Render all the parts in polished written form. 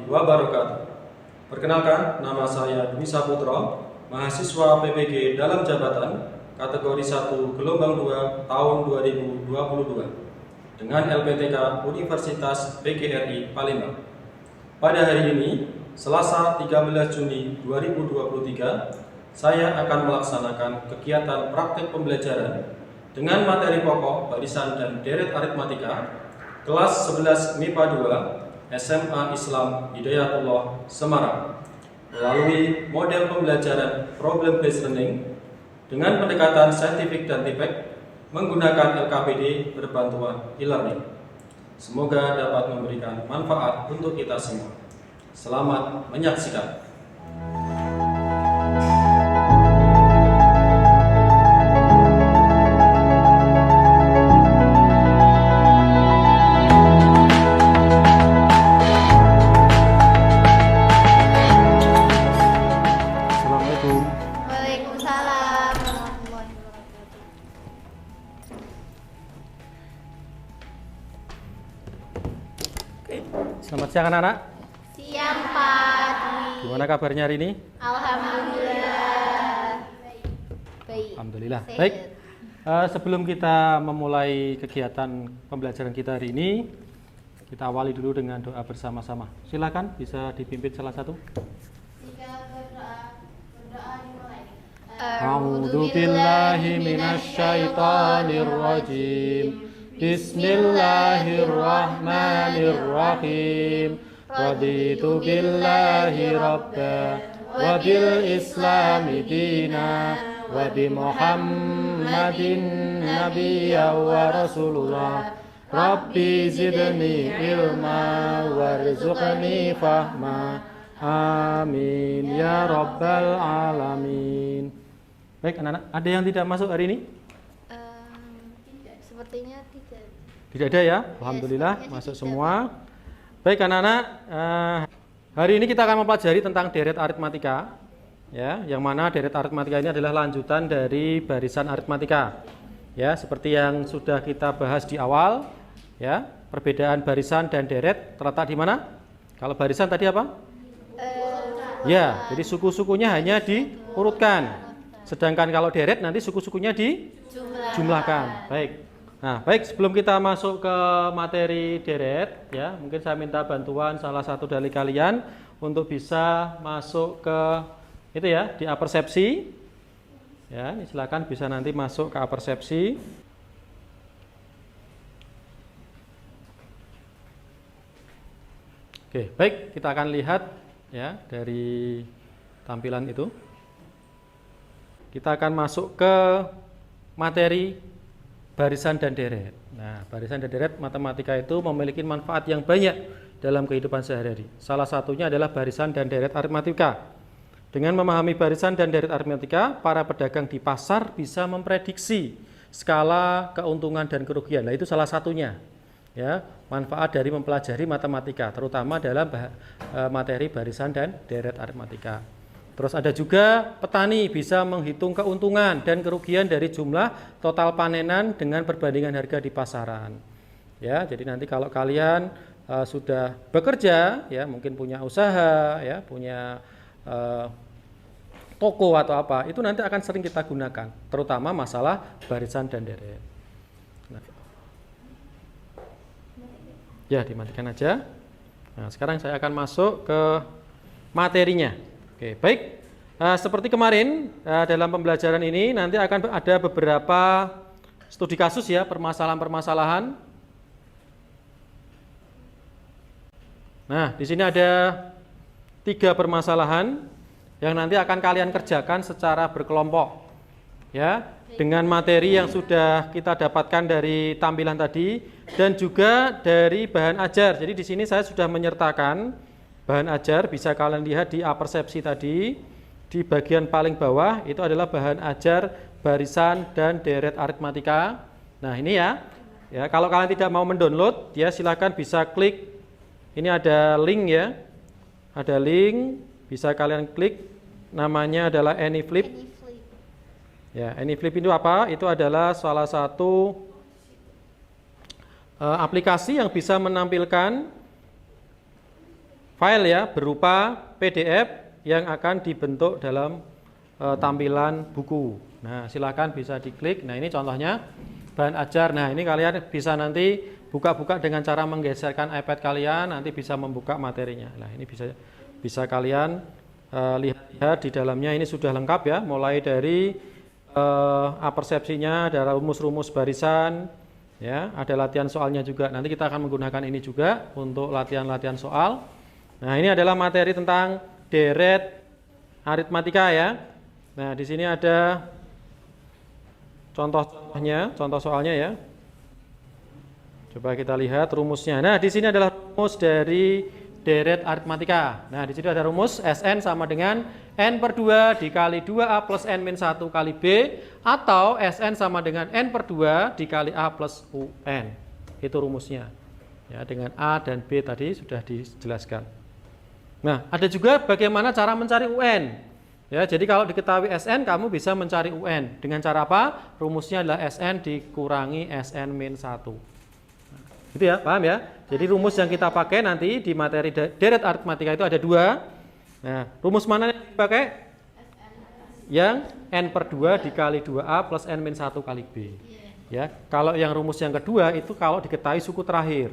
wabarakatuh. Perkenalkan, nama saya Dwi Saputra, mahasiswa PPG dalam jabatan kategori 1 gelombang 2 tahun 2022 dengan LPTK Universitas PGRI Palembang. Pada hari ini, Selasa 13 Juni 2023, saya akan melaksanakan kegiatan praktek pembelajaran dengan materi pokok barisan dan deret aritmatika kelas 11 MIPA 2 SMA Islam Hidayatullah Semarang melalui model pembelajaran problem based learning dengan pendekatan saintifik dan tipek menggunakan LKPD berbantuan e-learning. Semoga dapat memberikan manfaat untuk kita semua. Selamat menyaksikan. Waalaikumsalam warahmatullahi wabarakatuh. Selamat siang anak-anak. Siang Pak Dwi. Gimana kabarnya hari ini? Alhamdulillah. Baik. Alhamdulillah. Sehat. Baik. Sebelum kita memulai kegiatan pembelajaran kita hari ini, kita awali dulu dengan doa bersama-sama. Silakan bisa dipimpin salah satu. Jika berdoa dimulai. A'udzu billahi minasyaitonir rajim. Bismillahirrahmanirrahim. Raditu billahi rabba wa bil islami dina wa bi Muhammadin nabiyya wa rasulullah. Rabbi zidni ilma warzuqni fahma. Amin ya rabbal alamin. Baik anak-anak, ada yang tidak masuk hari ini? Tidak, sepertinya tidak. Tidak ada ya? Alhamdulillah masuk semua. Baik anak-anak, hari ini kita akan mempelajari tentang deret aritmatika, ya, yang mana deret aritmatika ini adalah lanjutan dari barisan aritmatika, ya, seperti yang sudah kita bahas di awal, ya, perbedaan barisan dan deret terletak di mana? Kalau barisan tadi apa? Ya, jadi suku-sukunya hanya diurutkan, sedangkan kalau deret nanti suku-sukunya dijumlahkan. Baik. Nah, baik, sebelum kita masuk ke materi deret, ya, mungkin saya minta bantuan salah satu dari kalian untuk bisa masuk ke itu ya, di apersepsi. Ya, ini silakan bisa nanti masuk ke apersepsi. Oke, baik, kita akan lihat ya dari tampilan itu. Kita akan masuk ke materi barisan dan deret. Nah, barisan dan deret matematika itu memiliki manfaat yang banyak dalam kehidupan sehari-hari. Salah satunya adalah barisan dan deret aritmatika. Dengan memahami barisan dan deret aritmatika, para pedagang di pasar bisa memprediksi skala keuntungan dan kerugian. Nah, itu salah satunya. Ya, manfaat dari mempelajari matematika, terutama dalam materi barisan dan deret aritmatika. Terus ada juga petani bisa menghitung keuntungan dan kerugian dari jumlah total panenan dengan perbandingan harga di pasaran. Ya, jadi nanti kalau kalian sudah bekerja, ya mungkin punya usaha, ya punya toko atau apa, itu nanti akan sering kita gunakan, terutama masalah barisan dan deret. Nah. Ya, dimatikan aja. Nah, sekarang saya akan masuk ke materinya. Oke, baik. Seperti kemarin dalam pembelajaran ini nanti akan ada beberapa studi kasus ya, permasalahan-permasalahan. Nah, di sini ada 3 permasalahan yang nanti akan kalian kerjakan secara berkelompok. Ya, dengan materi yang sudah kita dapatkan dari tampilan tadi dan juga dari bahan ajar. Jadi di sini saya sudah menyertakan bahan ajar, bisa kalian lihat di apersepsi tadi, di bagian paling bawah itu adalah bahan ajar barisan dan deret aritmatika. Nah ini ya, kalau kalian tidak mau mendownload, ya silakan bisa klik. Ini ada link ya, ada link, bisa kalian klik. Namanya adalah AnyFlip. Ya, AnyFlip itu apa? Itu adalah salah satu aplikasi yang bisa menampilkan file ya, berupa PDF yang akan dibentuk dalam tampilan buku. Nah, silakan bisa diklik. Nah, ini contohnya bahan ajar. Nah, ini kalian bisa nanti buka-buka dengan cara menggeserkan iPad kalian, nanti bisa membuka materinya. Nah, ini bisa kalian lihat di dalamnya. Ini sudah lengkap ya, mulai dari persepsinya, ada rumus-rumus barisan, ya, ada latihan soalnya juga. Nanti kita akan menggunakan ini juga untuk latihan-latihan soal. Nah, ini adalah materi tentang deret aritmatika ya. Nah, di sini ada contohnya, contoh soalnya ya. Coba kita lihat rumusnya. Nah, di sini adalah rumus dari deret aritmatika. Nah, di sini ada rumus Sn sama dengan n/2 dikali 2a plus n-1 kali b, atau Sn sama dengan n/2 dikali a plus un. Itu rumusnya. Ya, dengan a dan b tadi sudah dijelaskan. Nah, ada juga bagaimana cara mencari un. Ya, jadi kalau diketahui Sn, kamu bisa mencari UN. Dengan cara apa? Rumusnya adalah Sn dikurangi Sn-1. Gitu ya, paham ya? Jadi rumus yang kita pakai nanti di materi deret aritmatika itu ada dua. Nah, rumus mana yang dipakai? Yang n/2 dikali 2a plus n-1 kali b. Ya, kalau yang rumus yang kedua itu kalau diketahui suku terakhir.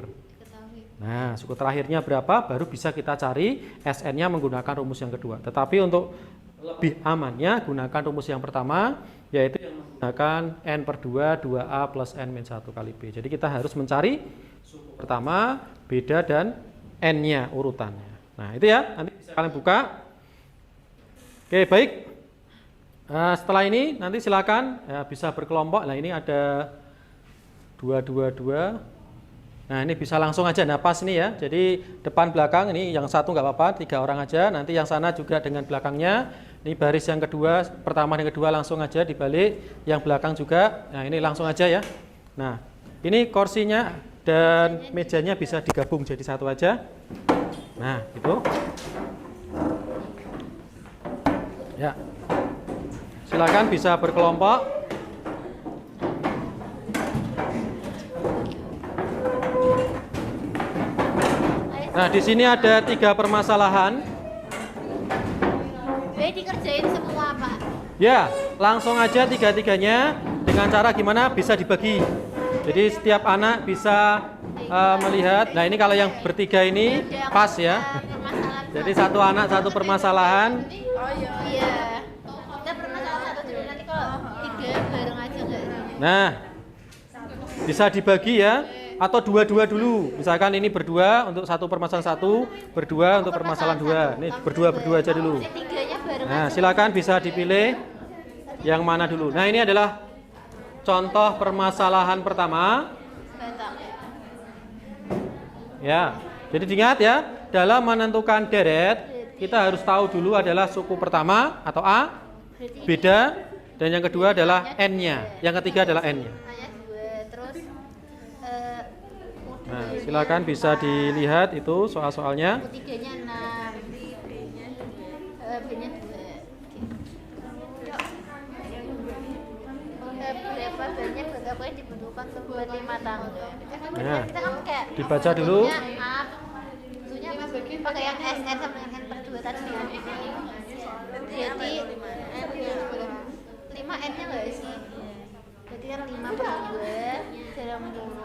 Nah, suku terakhirnya berapa? Baru bisa kita cari Sn-nya menggunakan rumus yang kedua. Tetapi untuk lebih amannya gunakan rumus yang pertama, yaitu yang menggunakan n/2 2a plus n-1 kali b. Jadi kita harus mencari suku pertama, beda, dan n-nya urutannya. Nah, itu ya, nanti bisa kalian buka. Oke, baik. Setelah ini nanti silakan ya, bisa berkelompok. Nah, ini ada 2. Nah, ini bisa langsung aja. Nah, pas ini ya. Jadi depan belakang ini yang satu nggak apa-apa, 3 orang aja. Nanti yang sana juga dengan belakangnya. Ini baris yang kedua, pertama dan kedua langsung aja dibalik. Yang belakang juga. Nah, ini langsung aja ya. Nah, ini kursinya dan mejanya bisa digabung jadi satu aja. Nah, gitu. Ya. Silakan bisa berkelompok. Nah, di sini ada 3 permasalahan. Dikerjain semua, Pak. Ya, langsung aja 3-3-nya dengan cara gimana bisa dibagi. Jadi setiap anak bisa melihat. Nah, ini kalau yang bertiga ini pas ya. Jadi satu anak satu permasalahan. Oh iya. Kita permasalahan satu dulu, nanti kalau 3 bareng aja enggak? Nah, bisa dibagi ya. Atau 2-2 dulu. Misalkan ini berdua untuk satu permasalahan 1, berdua untuk permasalahan 2. Ini berdua aja dulu. Nah, silakan bisa dipilih yang mana dulu. Nah, ini adalah contoh permasalahan pertama. Ya, jadi diingat ya, dalam menentukan deret kita harus tahu dulu adalah suku pertama atau A, beda, dan yang kedua adalah n-nya, yang ketiga adalah n-nya. Nah, silakan bisa dilihat itu soal-soalnya. Tiganya 6, B-nya 2. Berapa banyak berapa yang dibutuhkan untuk 5 tangga? Nah, kita kan kayak dibaca dulu. Tentunya pakai yang SN sama dengan n/2 tadi. Jadi 5 n-nya nggak sih? Berarti kan 5/2 dalam kurung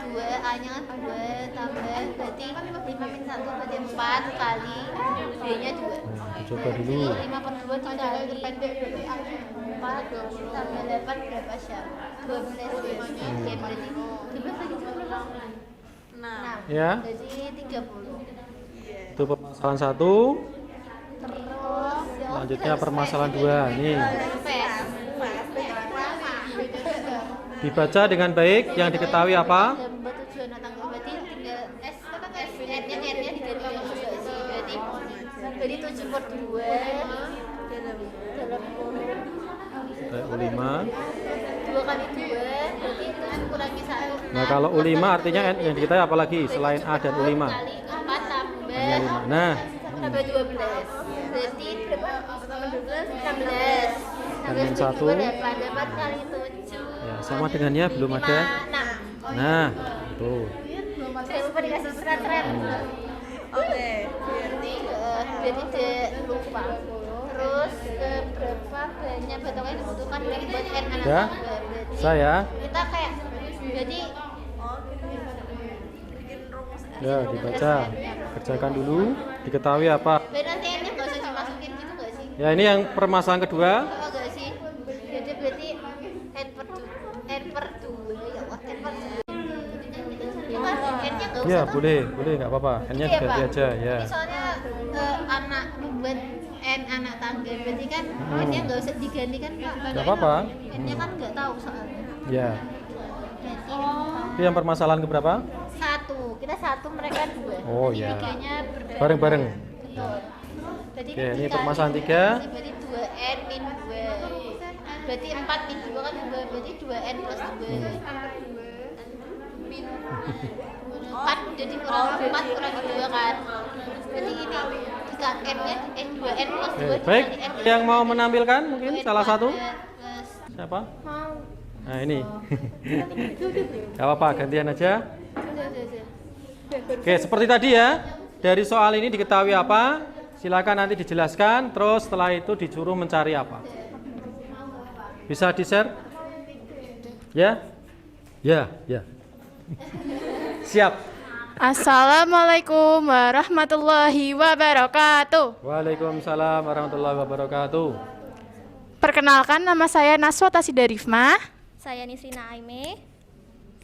2, A-nya kan 2 tambah berarti 5-1 berarti 4 kali B-nya 2. Coba dulu. 5/2 dikali 4 tambah 8 berapa Syah? 12 berarti berarti 6 ya. Jadi 30. Itu permasalahan 1. Terus Selanjutnya permasalahan 2. Nih. Dibaca dengan baik, yang diketahui apa? Berarti tinggal n-nya diganti juga sih. Berarti 7/2 dalam kurung U5. 2 kali 2 berarti 7 kurangi 1. Nah, kalau U5 artinya yang diketahui apa lagi selain A dan U5? Kali 4 tambah Nah, tambah 12. Berarti berapa? 16. Tambah N-1. 8 kali 7. ya sama dengannya belum ada. 6. Nah, tuh. Saya lupa dikasih surat rem. Oke. Berarti lupa. Terus berapa banyak batangnya dibutuhkan dari buat n anak Ya. tangga? Berarti Saya. kita kayak jadi Bikin rumus Ya, dibaca. Kerjakan dulu. Diketahui apa? berarti nanti n-nya nggak usah dimasukin gitu nggak sih? Ya, ini yang permasalahan kedua. Apa nggak sih? Jadi berarti n per 2 ya Allah n per 2. Ya kan n-nya nggak usah Ya, tuh. boleh, nggak apa-apa. N-nya Gitu ya, diganti Pak? aja, ya. Ini soalnya anak buat n anak tangga berarti kan n-nya nggak usah diganti kan Pak? Nggak apa-apa. N-nya kan nggak tahu soalnya. Ya. Berarti Itu yang permasalahan keberapa? satu, kita satu mereka dua. Oh, Berarti ya. tiganya berbeda. Bareng-bareng. Betul. Berarti Oke, ini dikali permasalahan 3. berarti 2n min 2. Berarti 4 min 2 kan 2, berarti 2n plus 2. Min 4 jadi kurang 4 kurangi 2 kan. Berarti ini jika n-nya 2n plus 2 Oke, baik. Yang mau menampilkan mungkin salah satu? Plus Siapa? Nah, ini. Gak apa-apa, gantian aja. Oke, seperti tadi ya. Dari soal ini diketahui apa? Silakan nanti dijelaskan. Terus setelah itu disuruh mencari apa? Bisa di-share? Ya? Ya, ya. Siap. Assalamualaikum warahmatullahi wabarakatuh. Waalaikumsalam warahmatullahi wabarakatuh. Perkenalkan, nama saya Naswa Tasida Rifma. Saya Nisrina Aime.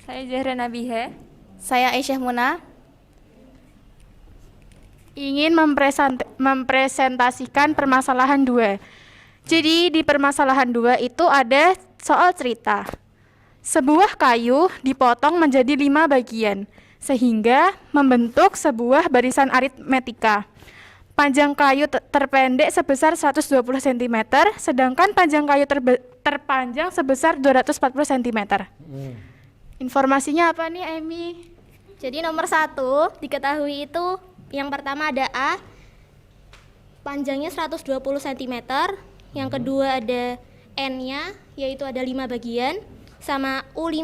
Saya Zahra Nabiha. Saya Aisyah Muna. Ingin mempresentasikan permasalahan 2. Jadi di permasalahan 2 itu ada soal cerita. Sebuah kayu dipotong menjadi 5 bagian, sehingga membentuk sebuah barisan aritmetika. Panjang kayu terpendek sebesar 120 cm, sedangkan panjang kayu terpanjang sebesar 240 cm. Informasinya apa nih, Amy? Jadi nomor 1 diketahui itu yang pertama ada A, panjangnya 120 cm. Yang kedua ada N-nya, yaitu ada 5 bagian, sama U5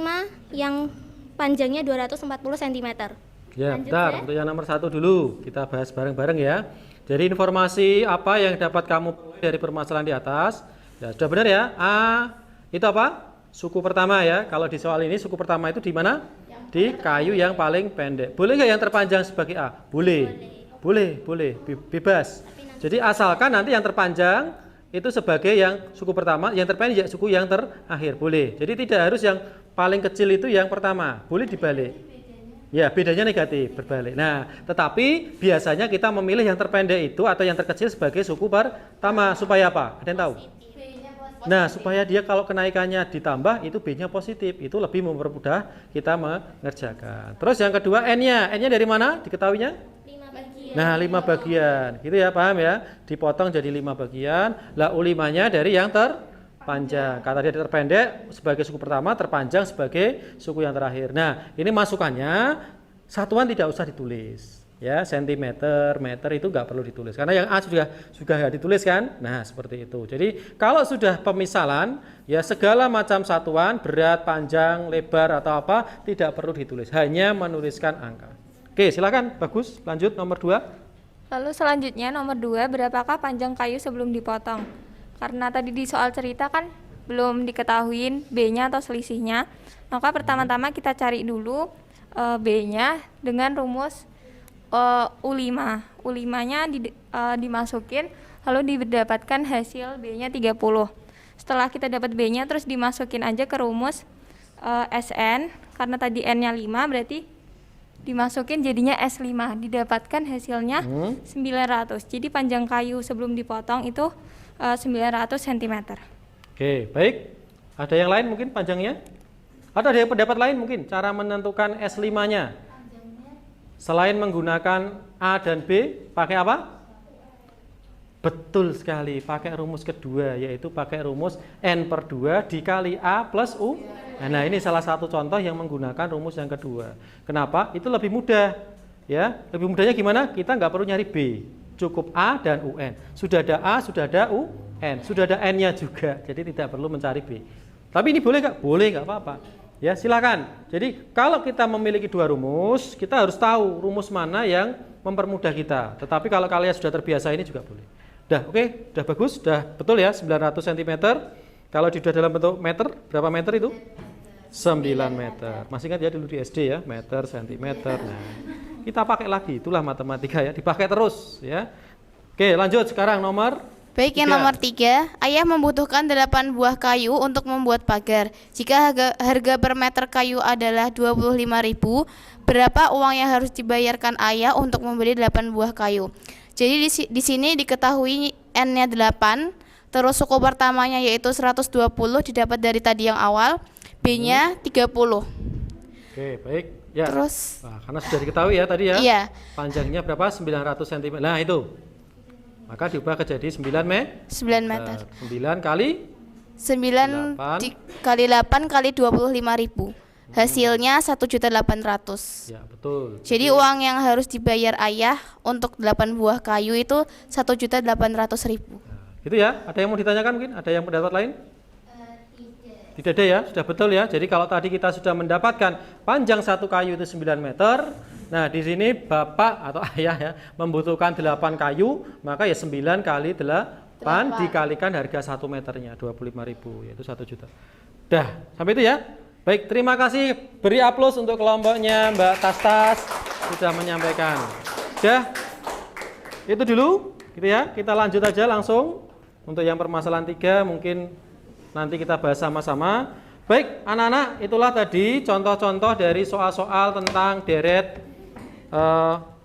yang panjangnya 240 cm. Ya, Lanjut, bentar. ya. Untuk yang nomor 1 dulu, kita bahas bareng-bareng ya. Jadi informasi apa yang dapat kamu peroleh dari permasalahan di atas? Ya, sudah benar ya. A itu apa? Suku pertama ya. Kalau di soal ini suku pertama itu di mana? Di kayu yang paling pendek. Boleh nggak yang terpanjang sebagai A? Boleh. Boleh. Bebas. Jadi asalkan nanti yang terpanjang itu sebagai yang suku pertama, yang terpendek suku yang terakhir. Boleh. Jadi tidak harus yang paling kecil itu yang pertama. Boleh dibalik. Ya, bedanya negatif, berbalik. Nah, tetapi biasanya kita memilih yang terpendek itu atau yang terkecil sebagai suku pertama. Supaya apa? Ada yang tahu? Nah, supaya dia kalau kenaikannya ditambah, itu B-nya positif. Itu lebih mempermudah kita mengerjakan. Terus yang kedua, N-nya. N-nya dari mana? Diketahuinya? 5 bagian. Nah, 5 bagian. Gitu ya, paham ya? Dipotong jadi 5 bagian. Lah, U5-nya dari yang terpanjang. Kata dia terpendek sebagai suku pertama, terpanjang sebagai suku yang terakhir. Nah, ini masukannya satuan tidak usah ditulis. Ya, sentimeter, meter itu nggak perlu ditulis. Karena yang A juga nggak ditulis kan? Nah, seperti itu. Jadi, kalau sudah pemisalan, ya segala macam satuan, berat, panjang, lebar, atau apa, tidak perlu ditulis. Hanya menuliskan angka. Oke, silakan. Bagus. Lanjut nomor 2. Lalu selanjutnya nomor 2, berapakah panjang kayu sebelum dipotong? Karena tadi di soal cerita kan belum diketahuin B-nya atau selisihnya, maka pertama-tama kita cari dulu B-nya dengan rumus U5. U5-nya dimasukin, lalu didapatkan hasil B-nya 30. Setelah kita dapat B-nya, terus dimasukin aja ke rumus SN, karena tadi N-nya 5, berarti dimasukin jadinya S5, didapatkan hasilnya 900. Jadi panjang kayu sebelum dipotong itu 900 cm. Oke, baik. Ada yang lain mungkin panjangnya? Atau ada yang pendapat lain mungkin cara menentukan S5-nya? Selain menggunakan A dan B, pakai apa? Betul sekali, pakai rumus kedua, yaitu pakai rumus N/2 dikali A plus U. Nah, ini salah satu contoh yang menggunakan rumus yang kedua. Kenapa? Itu lebih mudah. Ya, lebih mudahnya gimana? Kita nggak perlu nyari B. Cukup A dan UN. Sudah ada A, sudah ada UN, sudah ada N-nya juga. Jadi tidak perlu mencari B. Tapi ini boleh nggak? Boleh, nggak apa-apa. Ya, silakan. Jadi kalau kita memiliki dua rumus, kita harus tahu rumus mana yang mempermudah kita. Tetapi kalau kalian sudah terbiasa ini juga boleh. Udah, oke, udah bagus, udah betul ya 900 cm. Kalau sudah dalam bentuk meter, berapa meter itu? 9 meter. Masih ingat ya dulu di SD ya, meter, sentimeter. Nah, kita pakai lagi, itulah matematika ya, dipakai terus ya. Oke, lanjut sekarang nomor Baik, yang 3. nomor 3, ayah membutuhkan 8 buah kayu untuk membuat pagar. Jika harga per meter kayu adalah 25.000, berapa uang yang harus dibayarkan ayah untuk membeli 8 buah kayu? Jadi di sini diketahui N-nya 8, terus suku pertamanya yaitu 120 didapat dari tadi yang awal, B-nya 30. Oke, baik. Ya. Terus Karena sudah diketahui ya tadi ya. Iya. Panjangnya berapa? 900 cm. Nah, itu. Maka diubah ke jadi 9 meter. 9 kali 9 8. kali 8 kali 25.000. Hasilnya 1.800.000. Ya, betul. Jadi uang yang harus dibayar ayah untuk 8 buah kayu itu 1.800.000. Gitu ya. Ada yang mau ditanyakan mungkin? Ada yang pendapat lain? Tidak ada ya, sudah betul ya. Jadi kalau tadi kita sudah mendapatkan panjang satu kayu itu 9 meter. Nah, di sini bapak atau ayah ya membutuhkan 8 kayu, maka ya 9 kali 8 dikalikan harga 1 meternya 25.000, yaitu 1 juta. Dah, sampai itu ya. Baik, terima kasih. Beri aplaus untuk kelompoknya Mbak Tas sudah menyampaikan. Dah, itu dulu gitu ya. Kita lanjut aja langsung untuk yang permasalahan 3 mungkin nanti kita bahas sama-sama. Baik, anak-anak, itulah tadi contoh-contoh dari soal-soal tentang deret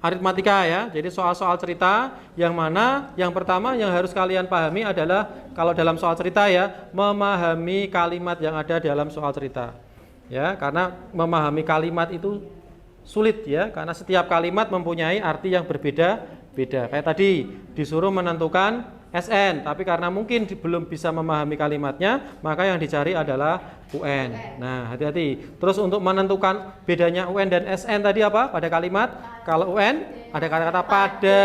aritmatika ya. Jadi soal-soal cerita yang mana yang pertama yang harus kalian pahami adalah kalau dalam soal cerita ya, memahami kalimat yang ada dalam soal cerita. Ya, karena memahami kalimat itu sulit ya, karena setiap kalimat mempunyai arti yang berbeda-beda. Kayak tadi disuruh menentukan SN, tapi karena mungkin belum bisa memahami kalimatnya, maka yang dicari adalah UN. Nah, hati-hati. Terus untuk menentukan bedanya UN dan SN tadi apa? Pada kalimat, kalau UN ada kata-kata pada,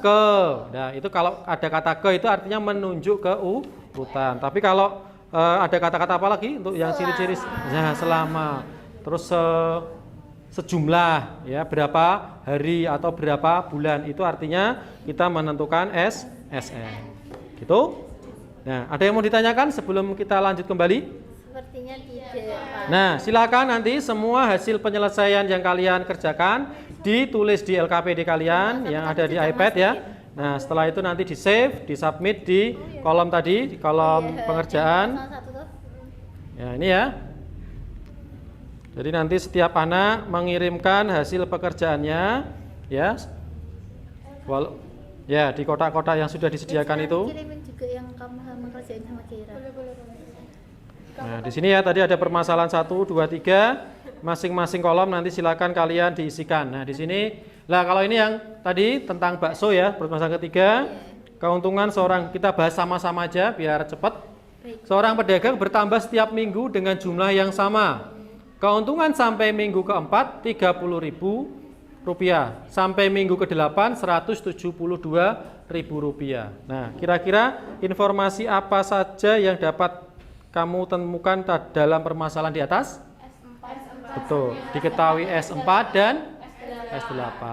ke. Nah, itu kalau ada kata ke itu artinya menunjuk ke urutan. Tapi kalau ada kata-kata apa lagi untuk yang ciri-ciri? Nah, selama. Terus sejumlah ya, berapa hari atau berapa bulan, itu artinya kita menentukan SN gitu. Nah, ada yang mau ditanyakan sebelum kita lanjut kembali? Sepertinya tidak. Nah, silakan nanti semua hasil penyelesaian yang kalian kerjakan ditulis di LKPD kalian yang ada di iPad ya. Nah, setelah itu nanti di save, di submit di kolom tadi, di kolom pengerjaan. Ya, ini ya. Jadi nanti setiap anak mengirimkan hasil pekerjaannya ya. Ya, di kotak-kotak yang sudah disediakan itu. Kirimin juga yang kamu kerjain sama Kira. Nah, di sini ya tadi ada permasalahan 1, 2, 3. Masing-masing kolom nanti silakan kalian diisikan. Nah, di sini lah kalau ini yang tadi tentang bakso ya, permasalahan ketiga. Keuntungan seorang, kita bahas sama-sama aja biar cepat. Seorang pedagang bertambah setiap minggu dengan jumlah yang sama. Keuntungan sampai minggu keempat 30.000 rupiah, sampai minggu ke-8 172.000 rupiah. Nah, kira-kira informasi apa saja yang dapat kamu temukan dalam permasalahan di atas? Betul, diketahui S4 dan S8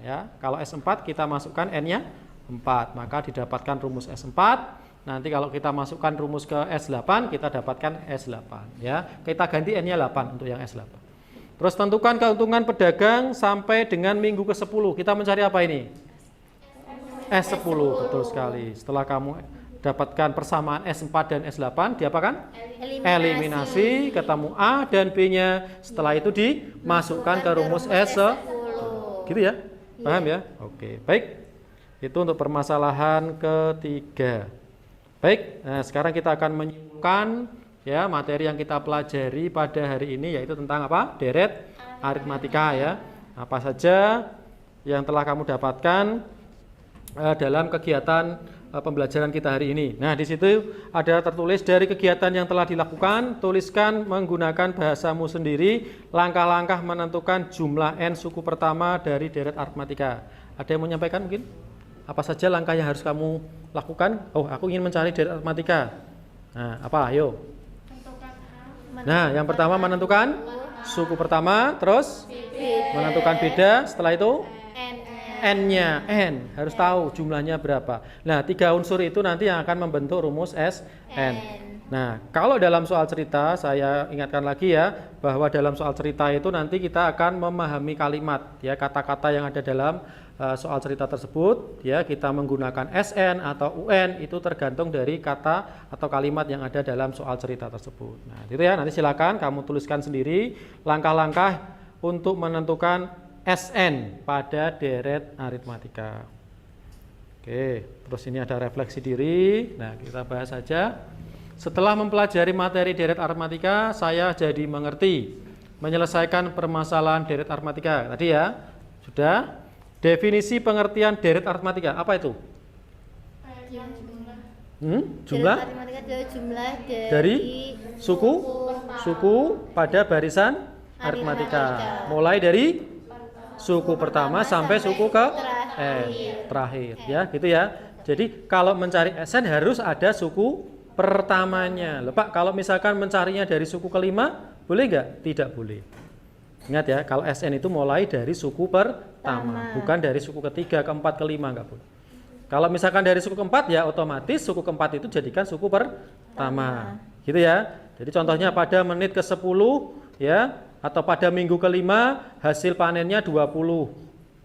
ya. Kalau S4 kita masukkan N-nya 4, maka didapatkan rumus S4. Nanti kalau kita masukkan rumus ke S8, kita dapatkan S8 ya. Kita ganti N-nya 8 untuk yang S8. Terus tentukan keuntungan pedagang sampai dengan minggu ke-10. Kita mencari apa ini? S10, betul sekali. Setelah kamu dapatkan persamaan S4 dan S8, diapakan? Eliminasi, ketemu A dan B-nya. Setelah itu dimasukkan ke rumus S10. Gitu ya? Paham ya? Oke, baik. Itu untuk permasalahan ketiga. Baik, nah sekarang kita akan menyimpulkan ya materi yang kita pelajari pada hari ini, yaitu tentang apa? Deret aritmatika ya. Apa saja yang telah kamu dapatkan dalam kegiatan pembelajaran kita hari ini. Nah, di situ ada tertulis dari kegiatan yang telah dilakukan, tuliskan menggunakan bahasamu sendiri langkah-langkah menentukan jumlah N suku pertama dari deret aritmatika. Ada yang mau menyampaikan mungkin? Apa saja langkah yang harus kamu lakukan? Oh, aku ingin mencari deret aritmatika. Nah, apa? Ayo. Nah, yang pertama menentukan suku pertama, terus menentukan beda, setelah itu N-nya, N, harus tahu jumlahnya berapa. Nah, 3 unsur itu nanti yang akan membentuk rumus SN. Nah, kalau dalam soal cerita, saya ingatkan lagi ya, bahwa dalam soal cerita itu nanti kita akan memahami kalimat, ya, kata-kata yang ada dalam soal cerita tersebut, ya, kita menggunakan SN atau UN, itu tergantung dari kata atau kalimat yang ada dalam soal cerita tersebut. Nah, itu ya, nanti silakan kamu tuliskan sendiri langkah-langkah untuk menentukan SN pada deret aritmatika. Oke, terus ini ada refleksi diri. Nah, kita bahas saja. Setelah mempelajari materi deret aritmatika, saya jadi mengerti menyelesaikan permasalahan deret aritmatika. Tadi ya, sudah. Definisi pengertian deret aritmatika, apa itu? Jumlah? Deret aritmatika adalah jumlah Dari suku pada barisan aritmatika. Mulai dari suku pertama sampai suku ke terakhir, ya, gitu ya. Jadi kalau mencari SN harus ada suku pertamanya. Loh, Pak, kalau misalkan mencarinya dari suku kelima, boleh nggak? Tidak boleh. Ingat ya, kalau SN itu mulai dari suku pertama, bukan dari suku ketiga, keempat, kelima, nggak boleh. Kalau misalkan dari suku keempat, ya otomatis suku keempat itu jadikan suku pertama, gitu ya. Jadi contohnya pada menit ke-10, ya, atau pada minggu kelima hasil panennya 20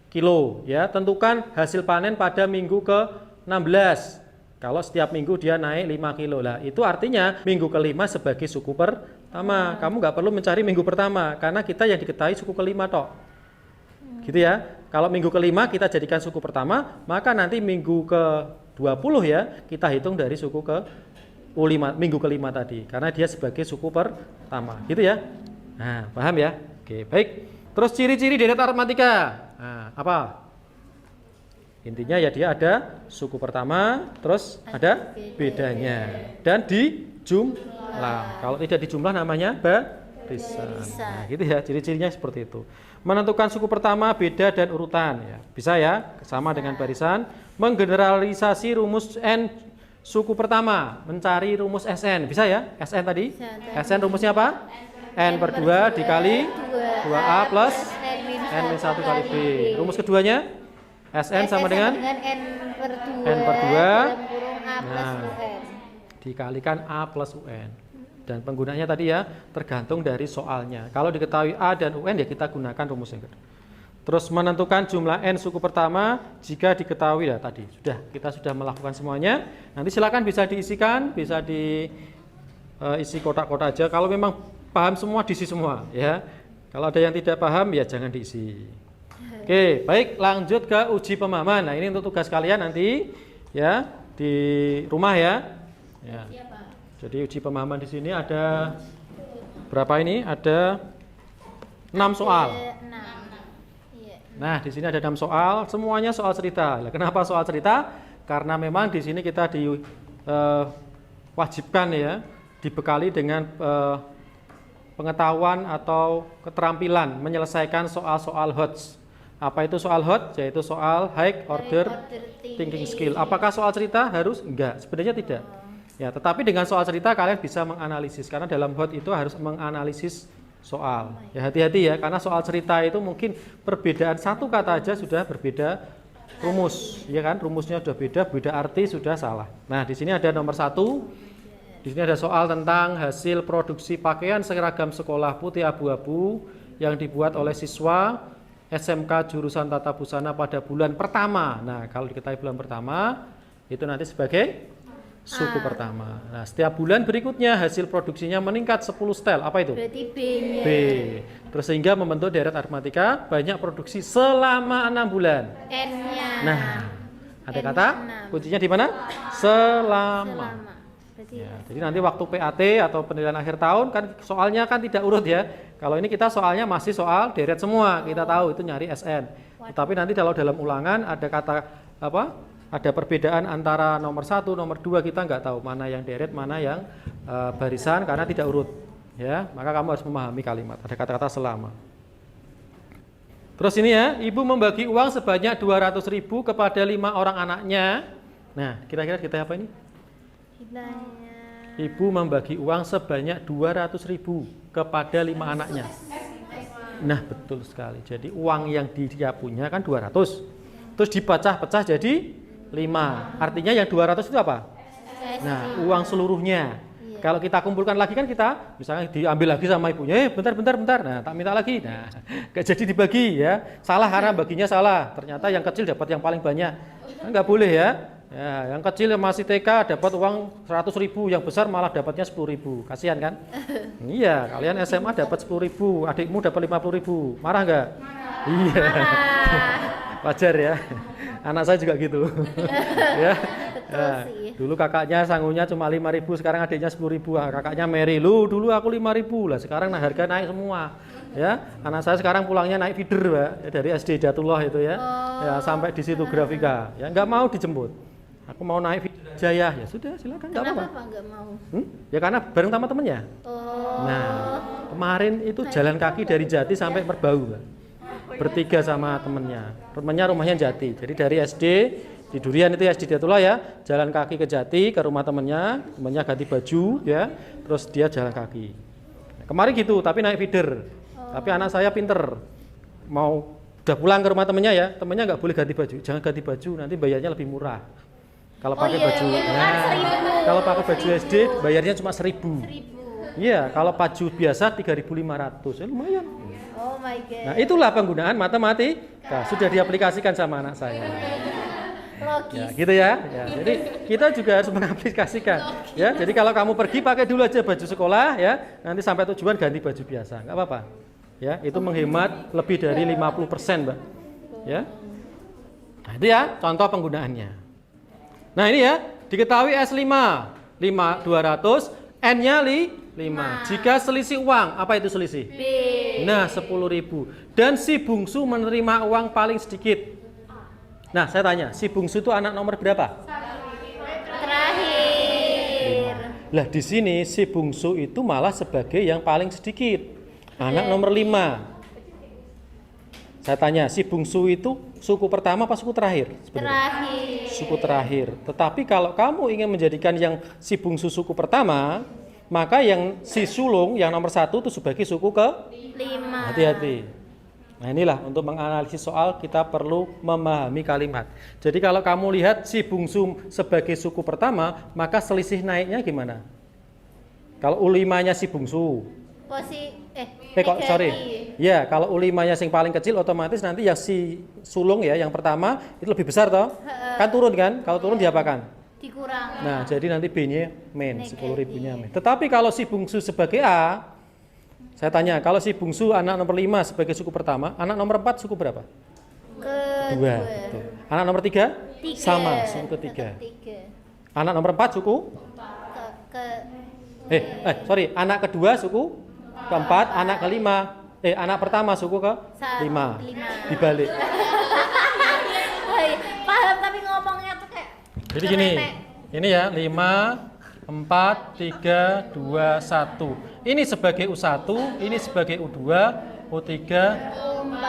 kilo, ya, tentukan hasil panen pada minggu ke-16. Kalau setiap minggu dia naik 5 kilo lah, itu artinya minggu kelima sebagai suku pertama. Kamu nggak perlu mencari minggu pertama, karena kita yang diketahui suku kelima tok, gitu ya. Kalau minggu kelima kita jadikan suku pertama, maka nanti minggu ke-20 ya kita hitung dari suku minggu kelima tadi, karena dia sebagai suku pertama, gitu ya. Nah, paham ya? Oke, baik. Terus ciri-ciri deret aritmatika. Nah, apa? Intinya ya dia ada suku pertama, terus ada bedanya, dan dijumlah. Kalau tidak dijumlah namanya barisan. Nah, gitu ya, ciri-cirinya seperti itu. Menentukan suku pertama, beda, dan urutan. Ya, bisa ya, sama dengan barisan. Menggeneralisasi rumus N suku pertama, mencari rumus SN. Bisa ya? SN tadi? SN rumusnya apa? N per 2 dikali 2A plus N-1 kali B. Rumus keduanya? SN sama dengan N per 2 dalam kurung A plus UN. dikalikan A plus UN. Dan penggunaannya tadi ya tergantung dari soalnya. Kalau diketahui A dan UN ya kita gunakan rumus yang kedua. Terus menentukan jumlah N suku pertama jika diketahui ya tadi. Kita sudah melakukan semuanya. Nanti silakan bisa diisikan, bisa diisi kotak-kotak aja. Kalau memang paham semua, diisi semua ya. Kalau ada yang tidak paham ya jangan diisi. Oke, baik, lanjut ke uji pemahaman. Nah, ini untuk tugas kalian nanti ya di rumah ya. Ya. Jadi uji pemahaman di sini ada berapa ini? Ada 6 soal. Nah, di sini ada 6 soal, semuanya soal cerita. Nah, kenapa soal cerita? Karena memang di sini kita diwajibkan ya, dibekali dengan pengetahuan atau keterampilan menyelesaikan soal-soal HOTS. Apa itu soal HOT? Yaitu soal high order thinking skill. Apakah soal cerita harus? Enggak, sebenarnya tidak. Ya, tetapi dengan soal cerita kalian bisa menganalisis, karena dalam HOT itu harus menganalisis soal. Ya, hati-hati ya, karena soal cerita itu mungkin perbedaan satu kata aja sudah berbeda rumus, ya kan? Rumusnya sudah beda arti sudah salah. Nah, di sini ada nomor 1. Di sini ada soal tentang hasil produksi pakaian seragam sekolah putih abu-abu yang dibuat oleh siswa SMK jurusan Tata Busana pada bulan pertama. Nah, kalau diketahui bulan pertama itu nanti sebagai suku pertama. Nah, setiap bulan berikutnya hasil produksinya meningkat 10 setel. Apa itu? Berarti B-nya. B. Terus sehingga membentuk deret aritmatika banyak produksi selama 6 bulan. N-nya. Nah, ada kata kuncinya di mana? Selama. Ya, jadi nanti waktu PAT atau penilaian akhir tahun kan soalnya kan tidak urut ya. Kalau ini kita soalnya masih soal deret semua, kita tahu itu nyari SN. Tetapi nanti kalau dalam ulangan ada kata apa? Ada perbedaan antara nomor 1, nomor 2 kita nggak tahu mana yang deret, mana yang barisan karena tidak urut. Ya, maka kamu harus memahami kalimat. Ada kata-kata selama. Terus ini ya, ibu membagi uang sebanyak 200.000 kepada 5 orang anaknya. Nah, kira-kira kita apa ini? Kitanya ibu membagi uang sebanyak 200.000 kepada 5 anaknya. Nah, betul sekali. Jadi uang yang dia punya kan 200. Terus dipecah-pecah jadi 5. Artinya yang 200 itu apa? Nah, uang seluruhnya. Kalau kita kumpulkan lagi kan kita misalnya diambil lagi sama ibunya, bentar. Nah, tak minta lagi. Nah, gak jadi dibagi ya. Salah karena baginya salah. Ternyata yang kecil dapat yang paling banyak. Kan nggak boleh ya. Ya, yang kecil yang masih TK dapat uang 100.000, yang besar malah dapatnya 10.000. Kasihan kan? Iya, kalian SMA dapat 10.000, adikmu dapat 50.000. Marah nggak? Iya. Wajar ya. Anak saya juga gitu. Ya. Ya, dulu kakaknya sangunya cuma 5.000, sekarang adiknya 10.000. Kakaknya Mary, lu dulu aku 5.000 lah, sekarang harga naik semua. Ya, anak saya sekarang pulangnya naik feeder, Pak, ya, dari SD Jatullah itu ya. Ya, sampai di situ Grafika. Ya, nggak mau dijemput. Aku mau naik feeder aja ya. Ya sudah, silakan, nggak apa-apa. Kenapa nggak mau? Ya karena bareng sama temennya. Nah, kemarin itu jalan kaki dari Jati sampai Merbau, Pak. Bertiga sama temennya. Temennya rumahnya Jati. Jadi dari SD di Durian itu ya, SD Jatullah ya, jalan kaki ke Jati ke rumah temennya ganti baju ya, terus dia jalan kaki. Kemarin gitu, tapi naik feeder. Tapi anak saya pinter, mau udah pulang ke rumah temennya ya, temennya nggak boleh ganti baju, jangan ganti baju, nanti bayarnya lebih murah. Kalau pakai baju, kalau pakai baju SD bayarnya cuma 1.000. Iya, kalau baju biasa 3.500, ya lumayan. Oh my god. Nah, itulah penggunaan matematika sudah diaplikasikan sama anak saya. Logis. Ya, gitu ya. Ya. Jadi kita juga harus mengaplikasikan. Ya, jadi kalau kamu pergi pakai dulu aja baju sekolah ya, nanti sampai tujuan ganti baju biasa, nggak apa-apa. Ya, itu menghemat lebih dari 50%, Mbak. Ya. Nah, itu ya contoh penggunaannya. Nah, ini ya, diketahui S5 200, N-nya 5. Jika selisih uang, apa itu selisih? B. Nah, 10.000. Dan si bungsu menerima uang paling sedikit. Nah, saya tanya, si bungsu itu anak nomor berapa? Terakhir. Lah, di sini si bungsu itu malah sebagai yang paling sedikit. Anak nomor 5. Saya tanya, si bungsu itu suku pertama apa suku terakhir? Terakhir. Suku terakhir. Tetapi kalau kamu ingin menjadikan yang si bungsu suku pertama, maka yang si sulung yang nomor 1 itu sebagai suku ke 5. hati-hati. Nah, inilah untuk menganalisis soal kita perlu memahami kalimat. Jadi kalau kamu lihat si bungsu sebagai suku pertama, maka selisih naiknya gimana? Kalau U5-nya si bungsu. Negatif. Ya, kalau U5-nya yang paling kecil otomatis nanti yang si sulung ya yang pertama itu lebih besar toh. Kan turun kan? Kalau turun diapakan? Dikurang. Nah, jadi nanti B-nya main, 10.000-nya main. Tetapi kalau si bungsu sebagai A, saya tanya, kalau si bungsu anak nomor 5 sebagai suku pertama, anak nomor 4 suku berapa? Kedua. Betul. Anak nomor 3? Sama, suku ketiga. Anak nomor 4 suku? Anak kedua suku keempat, anak kelima, anak pertama suku ke 5. Dibalik. Paham tapi ngomongnya tuh kayak. Jadi gini, ini ya 5, 4, 3, 2, 1. Ini sebagai U1, ini sebagai U2, U3, U4,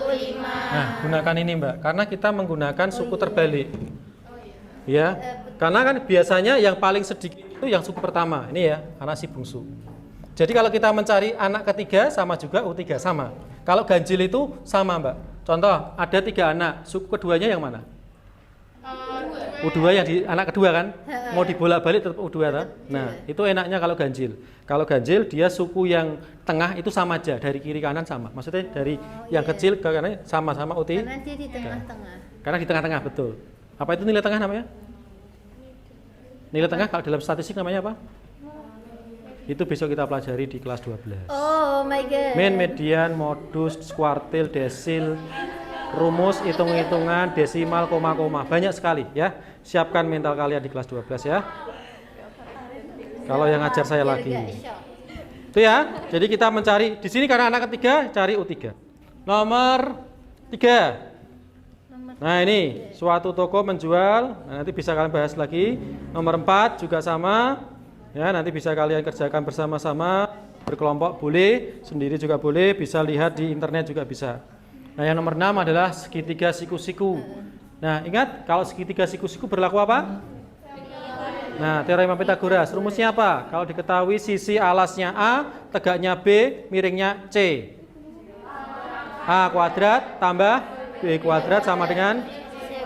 U5. Nah, gunakan ini Mbak, karena kita menggunakan suku terbalik. Ya, karena kan biasanya yang paling sedikit itu yang suku pertama, ini ya, anak si bungsu. Jadi kalau kita mencari anak ketiga sama juga U3 sama. Kalau ganjil itu sama Mbak. Contoh, ada 3 anak, suku keduanya yang mana? U2 yang di anak kedua kan? Mau dibolak-balik tetap U2 kan? Nah, itu enaknya kalau ganjil. Kalau ganjil dia suku yang tengah itu sama aja, dari kiri kanan sama. Maksudnya dari yang kecil ke kanan sama-sama U3. Karena dia di tengah-tengah. Karena di tengah-tengah, betul. Apa itu nilai tengah namanya? Nilai tengah kalau dalam statistik namanya apa? Itu besok kita pelajari di kelas 12. Oh my god. Min, median, modus, kuartil, desil, rumus, hitung-hitungan, desimal, koma-koma. Banyak sekali ya. Siapkan mental kalian di kelas 12 ya. Kalau yang ngajar saya lagi. Itu ya. Jadi kita mencari di sini karena anak ketiga cari U3. Nomor 3. Nah, ini suatu toko menjual. Nah, nanti bisa kalian bahas lagi. Nomor 4 juga sama. Ya, nanti bisa kalian kerjakan bersama-sama, berkelompok boleh, sendiri juga boleh, bisa lihat di internet juga bisa. Nah, yang nomor 6 adalah segitiga siku-siku. Nah, ingat kalau segitiga siku-siku berlaku apa? Nah, teorema Pitagoras, rumusnya apa? Kalau diketahui sisi alasnya A, tegaknya B, miringnya C. A kuadrat tambah B kuadrat sama dengan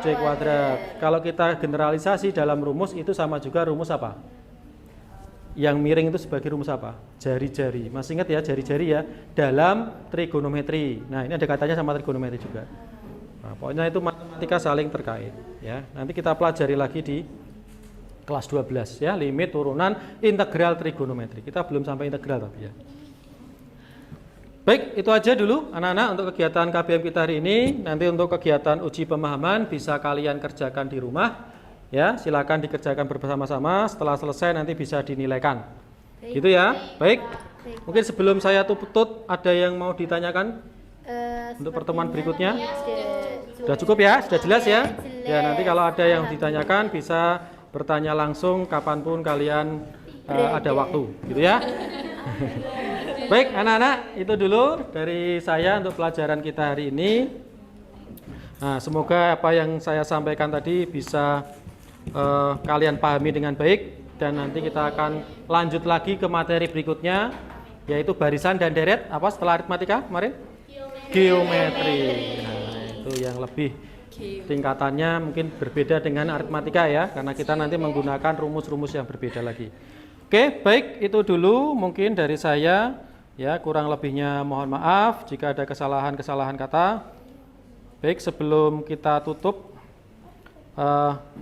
C kuadrat. Kalau kita generalisasi dalam rumus itu sama juga rumus apa? Yang miring itu sebagai rumus apa? Jari-jari. Masih ingat ya jari-jari ya dalam trigonometri. Nah, ini ada katanya sama trigonometri juga. Nah, pokoknya itu matematika saling terkait ya. Nanti kita pelajari lagi di kelas 12 ya, limit turunan integral trigonometri. Kita belum sampai integral tapi ya. Baik, itu aja dulu anak-anak untuk kegiatan KBM kita hari ini. Nanti untuk kegiatan uji pemahaman bisa kalian kerjakan di rumah. Ya, silakan dikerjakan bersama-sama. Setelah selesai nanti bisa dinilaikan. Gitu ya. Baik. Mungkin sebelum saya tutup ada yang mau ditanyakan untuk pertemuan berikutnya? Sudah cukup ya? Sudah jelas ya? Ya, nanti kalau ada yang ditanyakan bisa bertanya langsung kapanpun kalian ada waktu, gitu ya. Baik, anak-anak, itu dulu dari saya untuk pelajaran kita hari ini. Nah, semoga apa yang saya sampaikan tadi bisa kalian pahami dengan baik, dan nanti kita akan lanjut lagi ke materi berikutnya, yaitu barisan dan deret. Apa setelah aritmatika kemarin? Geometri. Nah, itu yang lebih tingkatannya mungkin berbeda dengan aritmatika ya, karena kita nanti menggunakan rumus-rumus yang berbeda lagi. Oke, baik, itu dulu mungkin dari saya. Ya, kurang lebihnya mohon maaf jika ada kesalahan-kesalahan kata. Baik, sebelum kita tutup,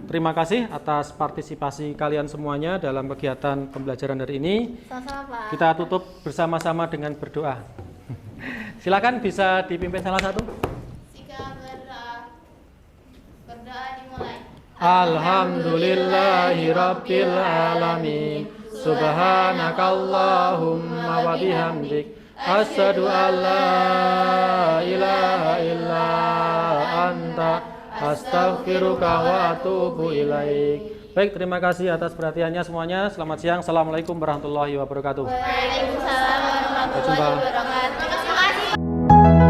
terima kasih atas partisipasi kalian semuanya dalam kegiatan pembelajaran hari ini. Sama-sama, Pak. Kita tutup bersama-sama dengan berdoa. Silakan bisa dipimpin salah satu. Jika berdoa dimulai. Alhamdulillahirabbil alamin. Subhanakallahumma wa bihamdik asyhadu an la ilaha illa anta astaghfiruka wa atubu ilaik. Baik, terima kasih atas perhatiannya semuanya. Selamat siang. Assalamualaikum warahmatullahi wabarakatuh. Waalaikumsalam warahmatullahi Sampai jumpa. wabarakatuh. Terima kasih.